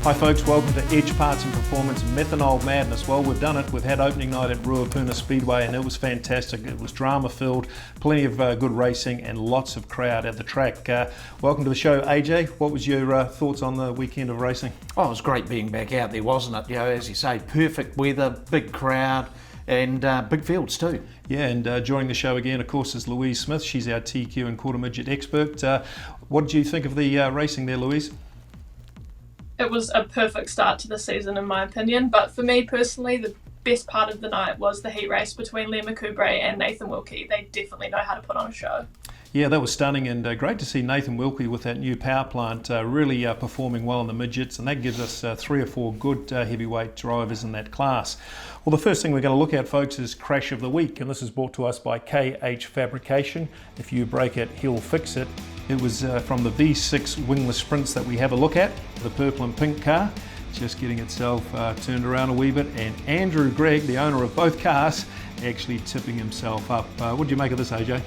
Hi folks, welcome to Edge Parts and Performance Methanol Madness. Well, we've done it. We've had opening night at Ruapuna Speedway and it was fantastic. It was drama filled, plenty of good racing and lots of crowd at the track. Welcome to the show, AJ. What was your thoughts on the weekend of racing? Oh, it was great being back out there, wasn't it? You know, as you say, perfect weather, big crowd and big fields too. Yeah, and joining the show again, of course, is Louise Smith. She's our TQ and quarter midget expert. What did you think of the racing there, Louise? It was a perfect start to the season in my opinion, but for me personally, the best part of the night was the heat race between Liam Macubre and Nathan Wilkie. They definitely know how to put on a show. Yeah, that was stunning and great to see Nathan Wilkie with that new power plant really performing well in the midgets, and that gives us 3 or 4 good heavyweight drivers in that class. Well, the first thing we're going to look at, folks, is Crash of the Week, and this is brought to us by KH Fabrication. If you break it, he'll fix it. It was from the V6 wingless sprints that we have a look at, the purple and pink car, just getting itself turned around a wee bit, and Andrew Gregg, the owner of both cars, actually tipping himself up. What do you make of this, AJ?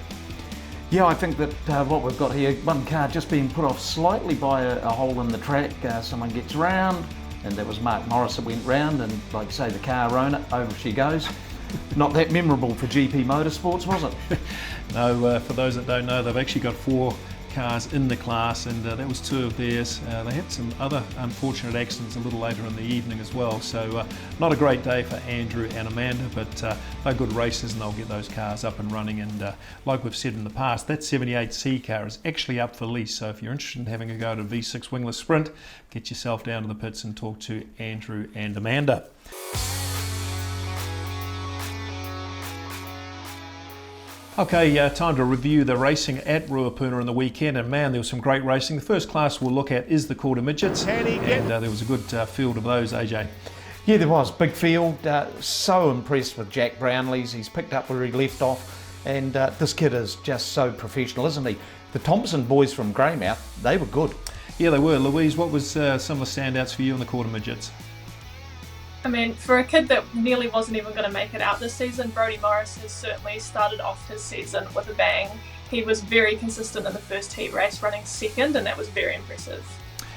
Yeah, I think that what we've got here, one car just being put off slightly by a hole in the track. Someone gets round, and that was Mark Morris that went round, and like you say, the car owner, over she goes. Not that memorable for GP Motorsports, was it? No, for those that don't know, they've actually got 4 cars in the class, and that was 2 of theirs. They had some other unfortunate accidents a little later in the evening as well, so not a great day for Andrew and Amanda, but they're good racers and they'll get those cars up and running. And like we've said in the past, that 78C car is actually up for lease, so if you're interested in having a go at a V6 wingless sprint, get yourself down to the pits and talk to Andrew and Amanda. Okay, time to review the racing at Ruapuna in the weekend, and man, there was some great racing. The first class we'll look at is the quarter midgets, and there was a good field of those, AJ. Yeah, there was. Big field. So impressed with Jack Brownlees. He's picked up where he left off, and this kid is just so professional, isn't he? The Thompson boys from Greymouth, they were good. Yeah, they were. Louise, what was some of the standouts for you in the quarter midgets? I mean, for a kid that nearly wasn't even going to make it out this season, Brodie Morris has certainly started off his season with a bang. He was very consistent in the first heat race, running second, and that was very impressive.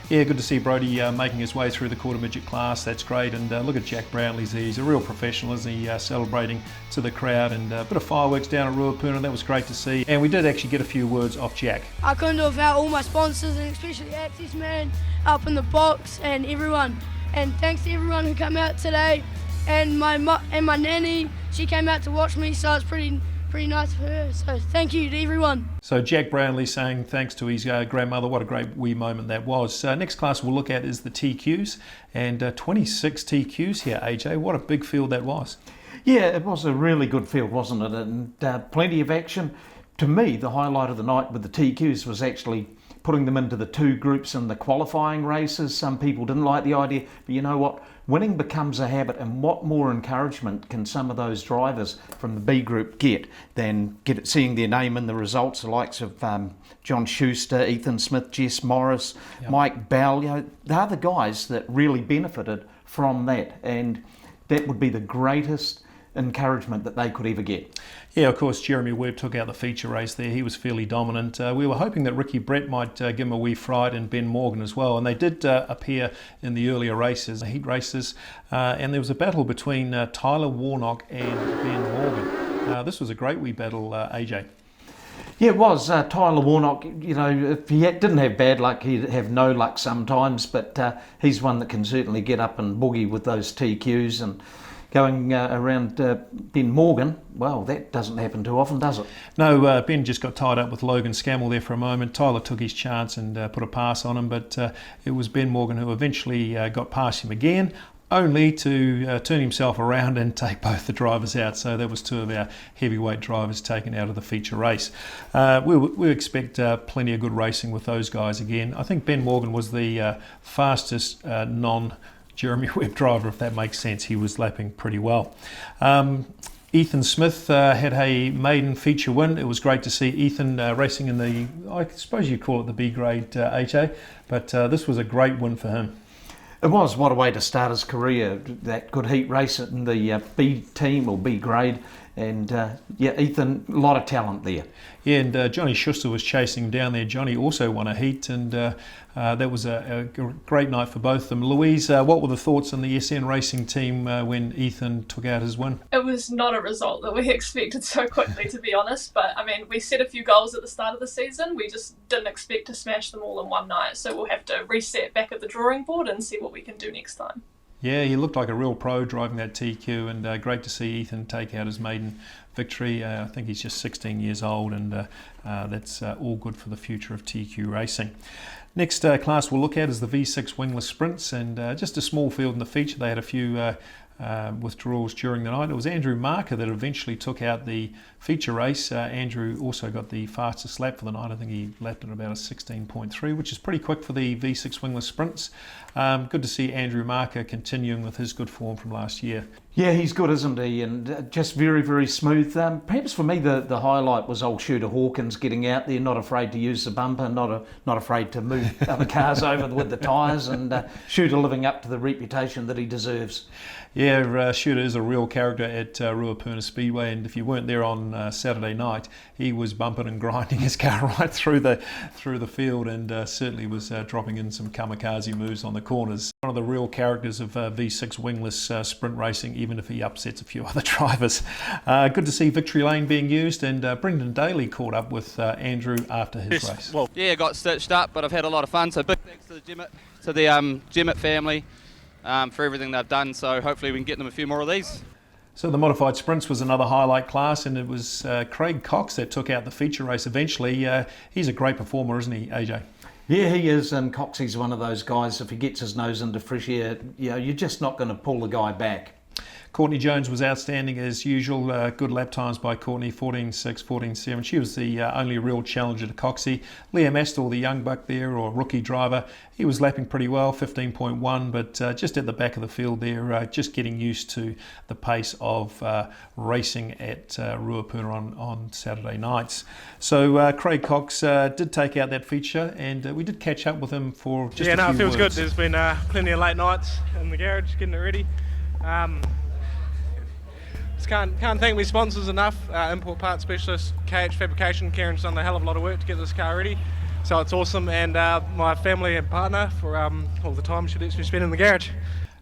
Yeah, good to see Brodie making his way through the quarter midget class. That's great. And look at Jack Brownlees. He's a real professional, isn't he? Celebrating to the crowd, and a bit of fireworks down at Ruapuna. That was great to see. And we did actually get a few words off Jack. I couldn't do it without all my sponsors, and especially Access Man up in the box and everyone. And thanks to everyone who came out today, and my nanny, she came out to watch me, so it's pretty nice for her. So thank you to everyone. So Jack Brownlee saying thanks to his grandmother. What a great wee moment that was. Next class we'll look at is the TQs, and 26 TQs here, AJ. What a big field that was. Yeah, it was a really good field, wasn't it? And plenty of action. To me, the highlight of the night with the TQs was actually putting them into the 2 groups in the qualifying races. Some people didn't like the idea, but you know what? Winning becomes a habit, and what more encouragement can some of those drivers from the B group get than seeing their name in the results, the likes of John Schuster, Ethan Smith, Jess Morris, yep. Mike Bell. You know, they're the guys that really benefited from that, and that would be the greatest encouragement that they could ever get. Yeah, of course, Jeremy Webb took out the feature race there. He was fairly dominant. We were hoping that Ricky Brett might give him a wee fright, and Ben Morgan as well. And they did appear in the earlier races, the heat races. And there was a battle between Tyler Warnock and Ben Morgan. This was a great wee battle, AJ. Yeah, it was. Tyler Warnock, you know, if he didn't have bad luck, he'd have no luck sometimes. But he's one that can certainly get up and boogie with those TQs. And going around Ben Morgan, well, that doesn't happen too often, does it? No, Ben just got tied up with Logan Scammell there for a moment. Tyler took his chance and put a pass on him, but it was Ben Morgan who eventually got past him again, only to turn himself around and take both the drivers out. So that was 2 of our heavyweight drivers taken out of the feature race. We expect plenty of good racing with those guys again. I think Ben Morgan was the fastest Jeremy Webb driver, if that makes sense. He was lapping pretty well. Ethan Smith had a maiden feature win. It was great to see Ethan racing in the, I suppose you'd call it the B grade, HA, but this was a great win for him. It was. What a way to start his career. That good heat race in the B team or B grade, And yeah, Ethan, a lot of talent there. Yeah, and Johnny Schuster was chasing him down there. Johnny also won a heat, and that was a great night for both of them. Louise, what were the thoughts on the SN Racing team when Ethan took out his win? It was not a result that we expected so quickly, to be honest. But I mean, we set a few goals at the start of the season. We just didn't expect to smash them all in one night. So we'll have to reset back at the drawing board and see what we can do next time. Yeah, he looked like a real pro driving that TQ, and great to see Ethan take out his maiden victory. I think he's just 16 years old, and that's all good for the future of TQ racing. Next class we'll look at is the V6 wingless sprints, and just a small field in the feature. They had a few withdrawals during the night. It was Andrew Marker that eventually took out the feature race. Andrew also got the fastest lap for the night. I think he lapped at about a 16.3, which is pretty quick for the V6 wingless sprints. Good to see Andrew Marker continuing with his good form from last year. Yeah, he's good, isn't he? And just very, very smooth. Perhaps for me, the highlight was old Shooter Hawkins getting out there, not afraid to use the bumper, not afraid to move other cars over with the tyres, and Shooter living up to the reputation that he deserves. Yeah, Shooter is a real character at Ruapuna Speedway, and if you weren't there on Saturday night, he was bumping and grinding his car right through the field, and certainly was dropping in some kamikaze moves on the corners. One of the real characters of V6 wingless sprint racing, even if he upsets a few other drivers. Good to see Victory Lane being used, and Brendan Daly caught up with Andrew after his race. Well, yeah, got stitched up, but I've had a lot of fun. So big thanks to the Gemmett family for everything they've done. So hopefully we can get them a few more of these. So the modified sprints was another highlight class, and it was Craig Cox that took out the feature race eventually. He's a great performer, isn't he, AJ? Yeah, he is, and Coxie's one of those guys, if he gets his nose into fresh air, you're just not going to pull the guy back. Courtney Jones was outstanding as usual. Good lap times by Courtney, 14.6, 14.7. She was the only real challenger to Coxie. Liam Astle, the young buck there, or rookie driver, he was lapping pretty well, 15.1, but just at the back of the field there, just getting used to the pace of racing at Ruapuna on Saturday nights. So Craig Cox did take out that feature, and we did catch up with him for just a few words. Yeah, no, it feels good. There's been plenty of late nights in the garage getting it ready. Just can't thank my sponsors enough. Import parts specialist, KH Fabrication. Karen's done a hell of a lot of work to get this car ready, so it's awesome. And my family and partner for all the time she lets me spend in the garage.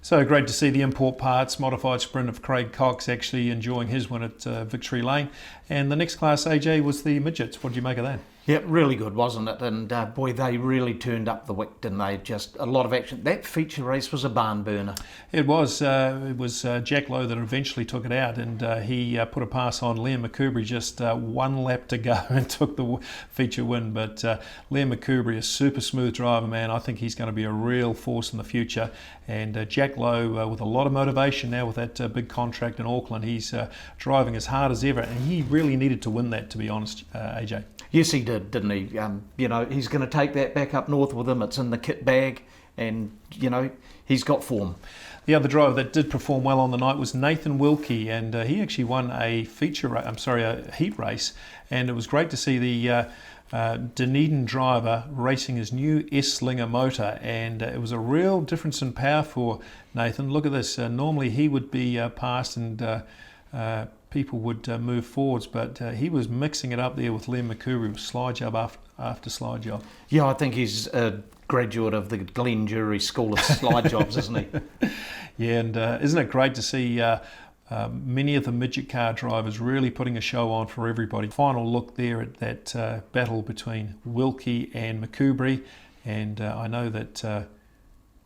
So great to see the import parts modified sprint of Craig Cox actually enjoying his win at Victory Lane. And the next class, AJ, was the midgets. What did you make of that? Yeah, really good, wasn't it? And boy, they really turned up the wick, didn't they? Just a lot of action. That feature race was a barn burner. It was. It was Jack Lowe that eventually took it out, and he put a pass on Liam McCoubrey just one lap to go and took the feature win. But Liam McCoubrey, a super smooth driver, man. I think he's going to be a real force in the future. And Jack Lowe, with a lot of motivation now with that big contract in Auckland, he's driving as hard as ever, and he really needed to win that, to be honest, AJ. Yes, he did, didn't he? He's going to take that back up north with him. It's in the kit bag, and he's got form. The other driver that did perform well on the night was Nathan Wilkie, and he actually won a heat race, and it was great to see the Dunedin driver racing his new S-Slinger motor, and it was a real difference in power for Nathan. Look at this. Normally he would be passed and people would move forwards, but he was mixing it up there with Liam McCoubrey with slide job after slide job. Yeah, I think he's a graduate of the Glen Jury School of Slide Jobs, isn't he? Yeah, and isn't it great to see many of the midget car drivers really putting a show on for everybody. Final look there at that battle between Wilkie and McCoubrey, and I know that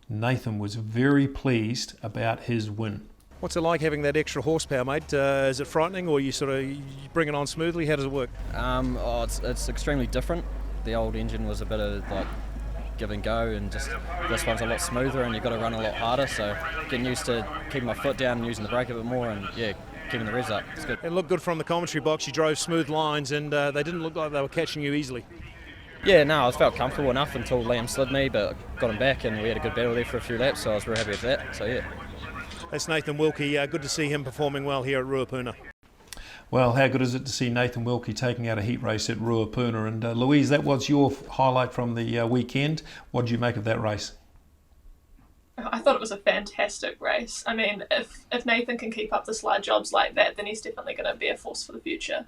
Nathan was very pleased about his win. What's it like having that extra horsepower, mate? Is it frightening, or you bring it on smoothly? How does it work? It's extremely different. The old engine was a bit of like give and go, and just this one's a lot smoother, and you've got to run a lot harder. So getting used to keeping my foot down and using the brake a bit more, and keeping the revs up. It's good. It looked good from the commentary box. You drove smooth lines, and they didn't look like they were catching you easily. Yeah, no, I felt comfortable enough until Liam slid me, but got him back, and we had a good battle there for a few laps. So I was very happy with that. So yeah. That's Nathan Wilkie. Good to see him performing well here at Ruapuna. Well, how good is it to see Nathan Wilkie taking out a heat race at Ruapuna? And Louise, that was your highlight from the weekend. What did you make of that race? I thought it was a fantastic race. I mean, if Nathan can keep up the slide jobs like that, then he's definitely going to be a force for the future.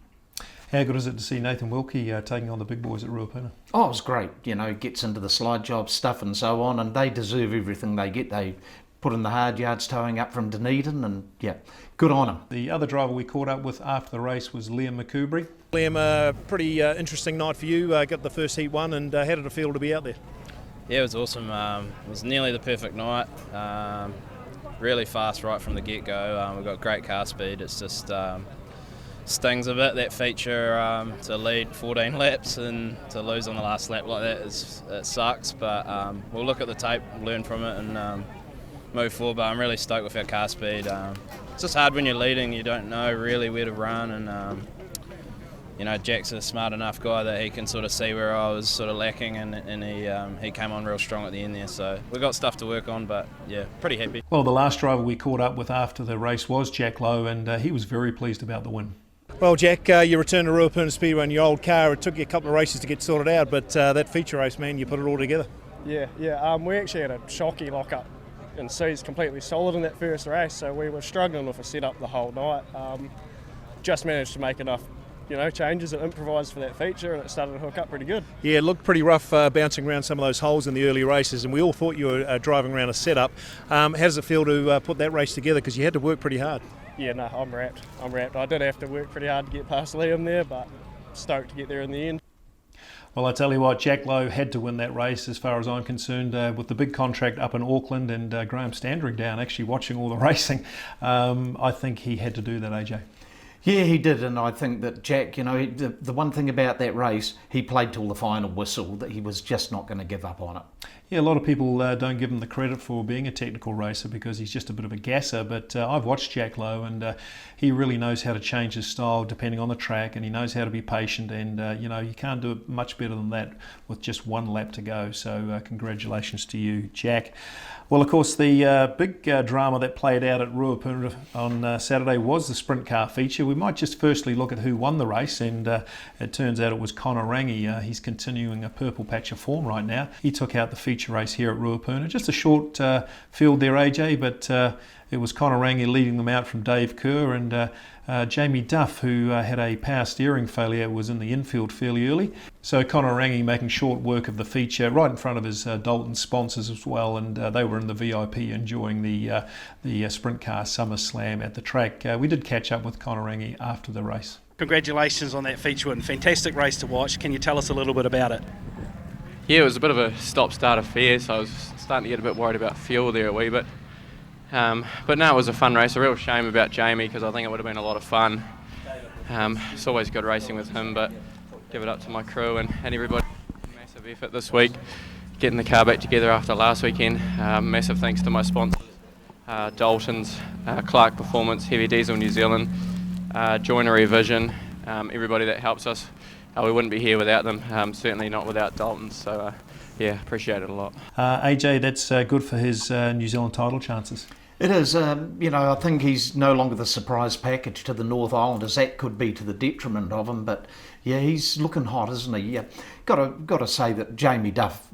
How good is it to see Nathan Wilkie taking on the big boys at Ruapuna? Oh, it was great. Gets into the slide job stuff and so on, and they deserve everything they get. They put in the hard yards towing up from Dunedin, and yeah, good on them. The other driver we caught up with after the race was Liam McCoubry. Liam, pretty interesting night for you. Got the first heat won, and how did it feel to be out there? Yeah, it was awesome. It was nearly the perfect night. Really fast right from the get-go. We've got great car speed. It's just stings a bit, that feature, to lead 14 laps and to lose on the last lap like that. It sucks, but we'll look at the tape, learn from it, and move forward. But I'm really stoked with our car speed. It's just hard when you're leading. You don't know really where to run, and Jack's a smart enough guy that he can sort of see where I was sort of lacking, and he came on real strong at the end there. So we've got stuff to work on, but yeah, pretty happy. Well, the last driver we caught up with after the race was Jack Lowe, and he was very pleased about the win. Well, Jack, you returned to Ruapuna Speedway in your old car. It took you a couple of races to get sorted out, but that feature race, man, you put it all together. Yeah. We actually had a shocky lock-up and seats completely solid in that first race, so we were struggling with a setup the whole night. Just managed to make enough changes and improvise for that feature, and it started to hook up pretty good. Yeah, it looked pretty rough bouncing around some of those holes in the early races, and we all thought you were driving around a setup. How does it feel to put that race together, because you had to work pretty hard? Yeah, no, I'm wrapped. I did have to work pretty hard to get past Liam there, but stoked to get there in the end. Well, I tell you what, Jack Lowe had to win that race as far as I'm concerned, with the big contract up in Auckland and Graham Standring down actually watching all the racing. I think he had to do that, AJ. Yeah, he did, and I think that Jack, the one thing about that race, he played till the final whistle, that he was just not going to give up on it. Yeah, a lot of people don't give him the credit for being a technical racer because he's just a bit of a gasser, but I've watched Jack Lowe, and he really knows how to change his style depending on the track, and he knows how to be patient, and you can't do it much better than that with just one lap to go. So congratulations to you, Jack. Well, of course, the big drama that played out at Ruapuna on Saturday was the sprint car feature. We might just firstly look at who won the race, and it turns out it was Connor Rangi. He's continuing a purple patch of form right now. He took out the feature race here at Ruapuna. Just a short field there, AJ, but it was Connor Rangi leading them out from Dave Kerr, and Jamie Duff, who had a power steering failure, was in the infield fairly early. So Connor Rangi making short work of the feature right in front of his Dalton sponsors as well, and they were in the VIP enjoying the sprint car Summer Slam at the track. We did catch up with Connor Rangi after the race. Congratulations on that feature win. Fantastic race to watch. Can you tell us a little bit about it? Yeah, it was a bit of a stop-start affair, so I was starting to get a bit worried about fuel there a wee bit. But no, it was a fun race. A real shame about Jamie, because I think it would have been a lot of fun. It's always good racing with him, but give it up to my crew and everybody. Massive effort this week, getting the car back together after last weekend. Massive thanks to my sponsors, Dalton's, Clark Performance, Heavy Diesel New Zealand, Joinery Vision, everybody that helps us. We wouldn't be here without them, certainly not without Dalton, so yeah, appreciate it a lot. AJ, that's good for his New Zealand title chances. It is. I think he's no longer the surprise package to the North Islanders. That could be to the detriment of him, but yeah, he's looking hot, isn't he? Yeah, got to say that Jamie Duff,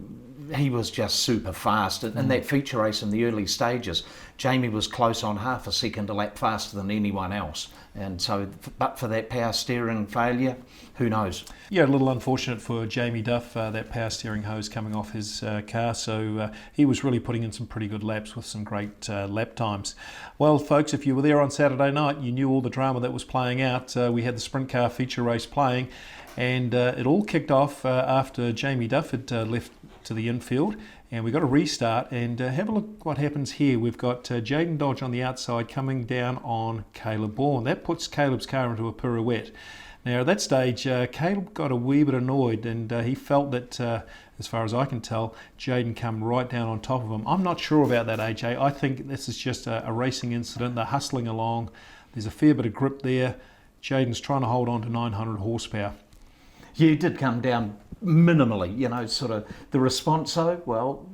he was just super fast in that feature race in the early stages. Jamie was close on half a second a lap faster than anyone else, and so but for that power steering failure, who knows? Yeah, a little unfortunate for Jamie Duff, that power steering hose coming off his car, so he was really putting in some pretty good laps with some great lap times. Well, folks, if you were there on Saturday night, you knew all the drama that was playing out. We had the sprint car feature race playing, and it all kicked off after Jamie Duff had left to the infield, and we got a restart, and have a look what happens here. We've got Jaden Dodge on the outside coming down on Caleb Bourne. That puts Caleb's car into a pirouette. Now at that stage, Caleb got a wee bit annoyed, and he felt that, as far as I can tell, Jaden come right down on top of him. I'm not sure about that, AJ. I think this is just a racing incident. They're hustling along. There's a fair bit of grip there. Jaden's trying to hold on to 900 horsepower. Yeah, he did come down minimally, sort of the response. So, well,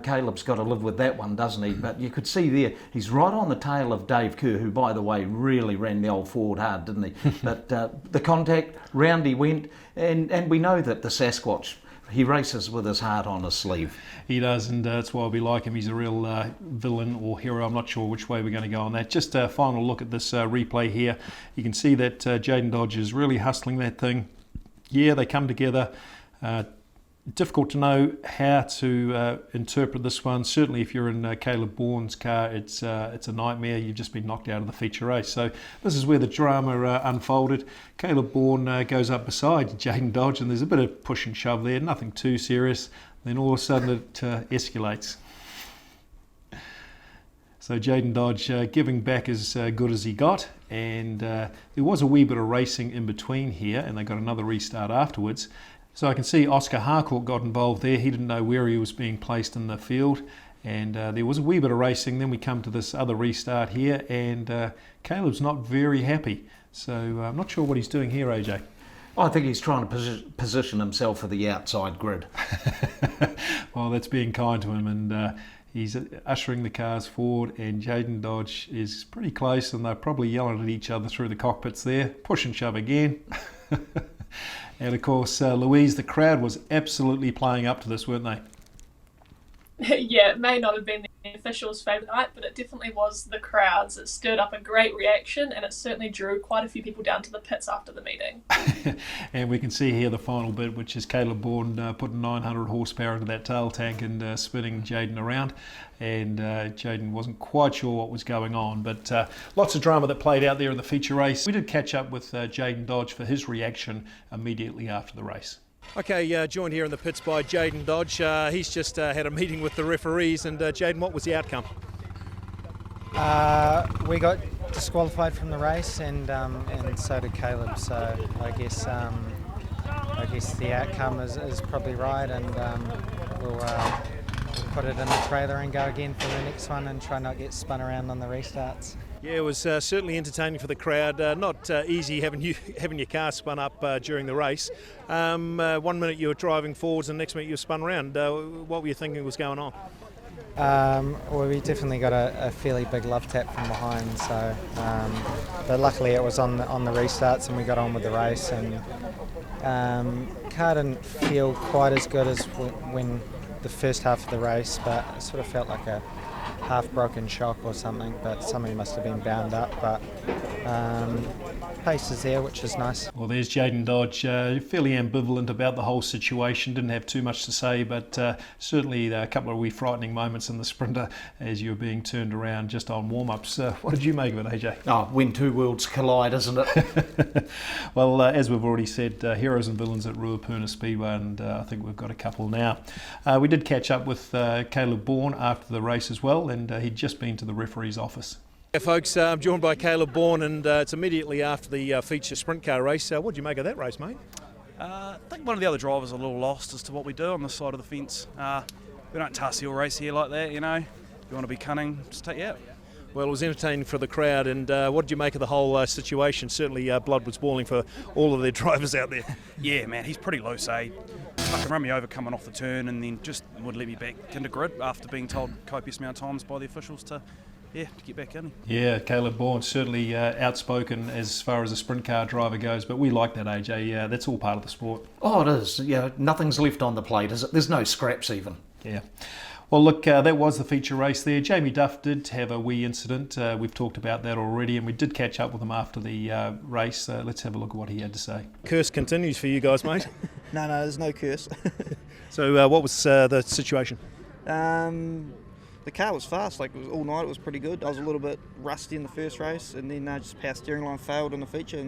Caleb's got to live with that one, doesn't he? But you could see there, he's right on the tail of Dave Kerr, who, by the way, really ran the old Ford hard, didn't he? But the contact, round he went, and we know that the Sasquatch, He races with his heart on his sleeve. He does, and that's why we like him. He's a real villain or hero. I'm not sure which way we're going to go on that. Just a final look at this replay here. You can see that Jayden Dodge is really hustling that thing. Yeah, they come together. Difficult to know how to interpret this one. Certainly if you're in Caleb Bourne's car, it's a nightmare. You've just been knocked out of the feature race. So this is where the drama unfolded. Caleb Bourne goes up beside Jayden Dodge, and there's a bit of push and shove there, nothing too serious. Then all of a sudden it escalates. So Jayden Dodge giving back as good as he got, and there was a wee bit of racing in between here, and they got another restart afterwards. So I can see Oscar Harcourt got involved there. He didn't know where he was being placed in the field, and there was a wee bit of racing. Then we come to this other restart here, and Caleb's not very happy. So I'm not sure what he's doing here, AJ. I think he's trying to position himself for the outside grid. Well, that's being kind to him, and he's ushering the cars forward, and Jayden Dodge is pretty close, and they're probably yelling at each other through the cockpits there. Push and shove again. And of course, Louise, the crowd was absolutely playing up to this, weren't they? Yeah, it may not have been the officials' favourite night, but it definitely was the crowds. It stirred up a great reaction, and it certainly drew quite a few people down to the pits after the meeting. And we can see here the final bit, which is Caleb Bourne putting 900 horsepower into that tail tank and spinning Jayden around. And Jayden wasn't quite sure what was going on, but lots of drama that played out there in the feature race. We did catch up with Jayden Dodge for his reaction immediately after the race. Okay, joined here in the pits by Jayden Dodge. He's just had a meeting with the referees, and Jayden, what was the outcome? We got disqualified from the race, and so did Caleb. So I guess the outcome is probably right, and we'll put it in the trailer and go again for the next one, and try not get spun around on the restarts. Yeah, it was certainly entertaining for the crowd. Not easy having your car spun up during the race. 1 minute you were driving forwards, and the next minute you were spun around. What were you thinking was going on? Well, we definitely got a fairly big love tap from behind. So, but luckily it was on the restarts, and we got on with the race. And car didn't feel quite as good as when the first half of the race, but it sort of felt like a half-broken shock or something, but something must have been bound up. But pace is there, which is nice. Well, there's Jayden Dodge, fairly ambivalent about the whole situation, didn't have too much to say, but certainly a couple of wee frightening moments in the Sprinter as you were being turned around just on warm-ups. What did you make of it, AJ? Oh, when two worlds collide, isn't it? Well, as we've already said, heroes and villains at Ruapuna Speedway, and I think we've got a couple now. We did catch up with Caleb Bourne after the race as well, and he'd just been to the referee's office. Yeah, folks, I'm joined by Caleb Bourne, and it's immediately after the feature sprint car race. What did you make of that race, mate? I think one of the other drivers is a little lost as to what we do on this side of the fence. We don't task your race here like that, you know. If you want to be cunning, just take you out. Well, it was entertaining for the crowd, and what did you make of the whole situation? Certainly blood was boiling for all of their drivers out there. Yeah, man, he's pretty loose, eh? Fucking run me over coming off the turn, and then just would let me back into grid after being told copious amount of times by the officials to get back in. Yeah, Caleb Bourne certainly outspoken as far as a sprint car driver goes, but we like that, AJ. That's all part of the sport. Oh, it is. Yeah, nothing's left on the plate, is it? There's no scraps even. Yeah. Well, look, that was the feature race there. Jamie Duff did have a wee incident. We've talked about that already, and we did catch up with him after the race. Let's have a look at what he had to say. Curse continues for you guys, mate. No, there's no curse. So what was the situation? The car was fast, like it was all night, it was pretty good. I was a little bit rusty in the first race, and then just power steering line failed in the feature,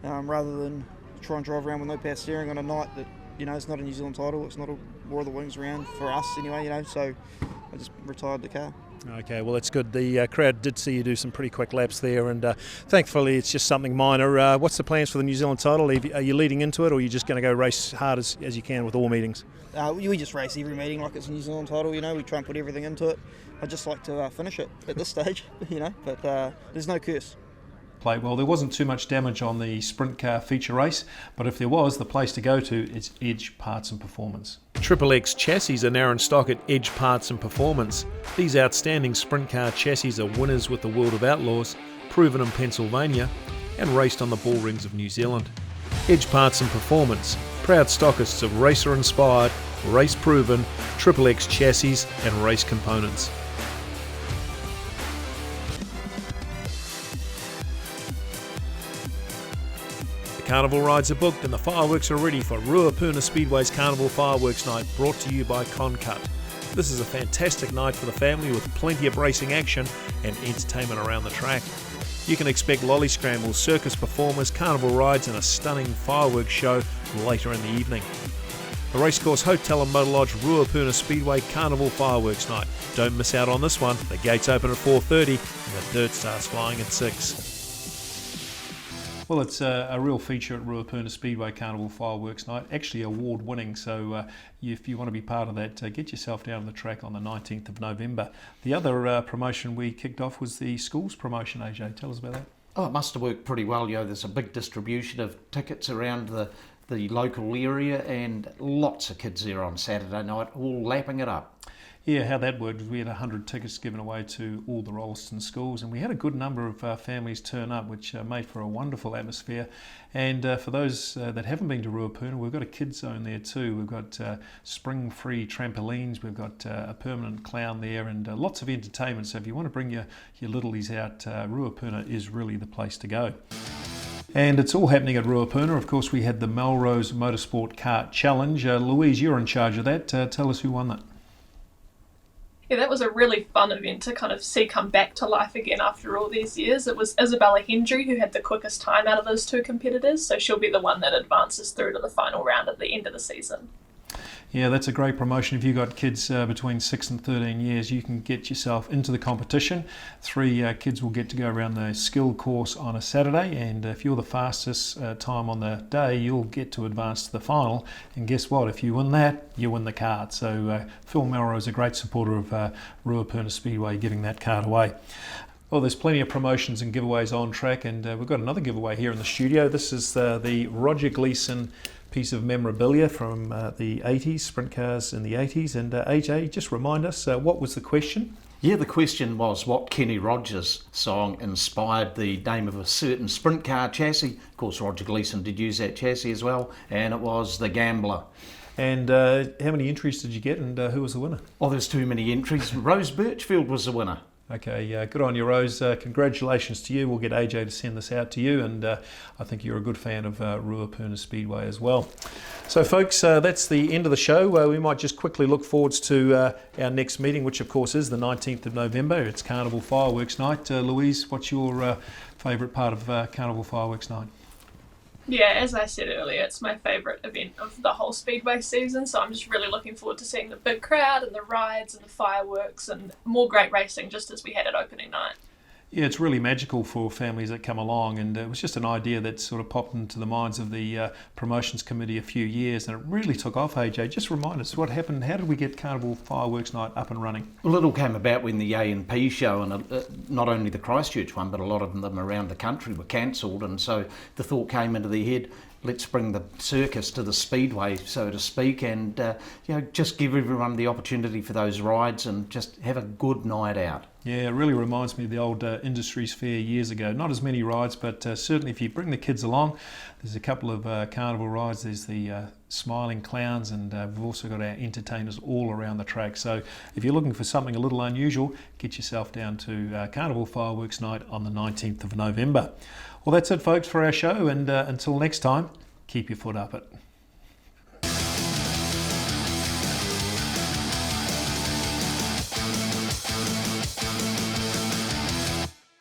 and rather than try and drive around with no power steering on a night that, you know, it's not a New Zealand title, it's not a War of the Wings round for us anyway, you know, so I just retired the car. Okay, well that's good. The crowd did see you do some pretty quick laps there, and thankfully it's just something minor. What's the plans for the New Zealand title? Are you leading into it, or are you just going to go race hard as you can with all meetings? We just race every meeting like it's a New Zealand title, you know, we try and put everything into it. I'd just like to finish it at this stage, you know, but there's no curse. Well, there wasn't too much damage on the sprint car feature race, but if there was, the place to go to is Edge Parts and Performance. Triple X chassis are now in stock at Edge Parts and Performance. These outstanding sprint car chassis are winners with the World of Outlaws, proven in Pennsylvania, and raced on the bull rings of New Zealand. Edge Parts and Performance, proud stockists of racer-inspired, race-proven, XXX chassis and race components. Carnival rides are booked and the fireworks are ready for Ruapuna Speedway's Carnival Fireworks Night, brought to you by Concut. This is a fantastic night for the family with plenty of racing action and entertainment around the track. You can expect lolly scrambles, circus performers, carnival rides and a stunning fireworks show later in the evening. The Racecourse Hotel and Motor Lodge Ruapuna Speedway Carnival Fireworks Night. Don't miss out on this one. The gates open at 4:30 and the dirt starts flying at 6. Well, it's a real feature at Ruapuna Speedway Carnival Fireworks Night, actually award-winning, so if you want to be part of that, get yourself down to the track on the 19th of November. The other promotion we kicked off was the schools promotion, AJ. Tell us about that. Oh, it must have worked pretty well. There's a big distribution of tickets around the local area and lots of kids there on Saturday night, all lapping it up. Yeah, how that worked was we had 100 tickets given away to all the Rolleston schools, and we had a good number of families turn up, which made for a wonderful atmosphere. And for those that haven't been to Ruapuna, we've got a kids zone there too. We've got spring-free trampolines, we've got a permanent clown there, and lots of entertainment. So if you want to bring your littlies out, Ruapuna is really the place to go. And it's all happening at Ruapuna. Of course, we had the Melrose Motorsport Kart Challenge. Louise, you're in charge of that. Tell us who won that. Yeah, that was a really fun event to kind of see come back to life again after all these years. It was Isabella Hendry who had the quickest time out of those two competitors, so she'll be the one that advances through to the final round at the end of the season. Yeah, that's a great promotion. If you've got kids between 6 and 13 years, you can get yourself into the competition. 3 kids will get to go around the skill course on a Saturday, and if you're the fastest time on the day, you'll get to advance to the final. And guess what? If you win that, you win the card. So Phil Melrose is a great supporter of Ruapuna Speedway giving that card away. Well, there's plenty of promotions and giveaways on track, and we've got another giveaway here in the studio. This is the Roger Gleason piece of memorabilia from the 80s, sprint cars in the 80s. And AJ, just remind us, what was the question? Yeah, the question was what Kenny Rogers song inspired the name of a certain sprint car chassis. Of course, Roger Gleason did use that chassis as well, and it was the Gambler. And how many entries did you get, and who was the winner? Oh, there's too many entries. Rose Birchfield was the winner. Okay, good on you, Rose. Congratulations to you. We'll get AJ to send this out to you, and I think you're a good fan of Ruapuna Speedway as well. So, folks, that's the end of the show. We might just quickly look forwards to our next meeting, which, of course, is the 19th of November. It's Carnival Fireworks Night. Louise, what's your favourite part of Carnival Fireworks Night? Yeah, as I said earlier, it's my favourite event of the whole Speedway season, so I'm just really looking forward to seeing the big crowd and the rides and the fireworks and more great racing, just as we had at opening night. Yeah, it's really magical for families that come along, and it was just an idea that sort of popped into the minds of the promotions committee a few years, and it really took off. AJ, just remind us what happened. How did we get Carnival Fireworks Night up and running? Well, it all came about when the A&P show, and not only the Christchurch one, but a lot of them around the country were cancelled, and so the thought came into their head, let's bring the circus to the Speedway, so to speak, and just give everyone the opportunity for those rides and just have a good night out. Yeah, it really reminds me of the old Industries Fair years ago. Not as many rides, but certainly if you bring the kids along, there's a couple of carnival rides. There's the Smiling Clowns, and we've also got our entertainers all around the track. So if you're looking for something a little unusual, get yourself down to Carnival Fireworks Night on the 19th of November. Well, that's it, folks, for our show, and until next time, keep your foot up it.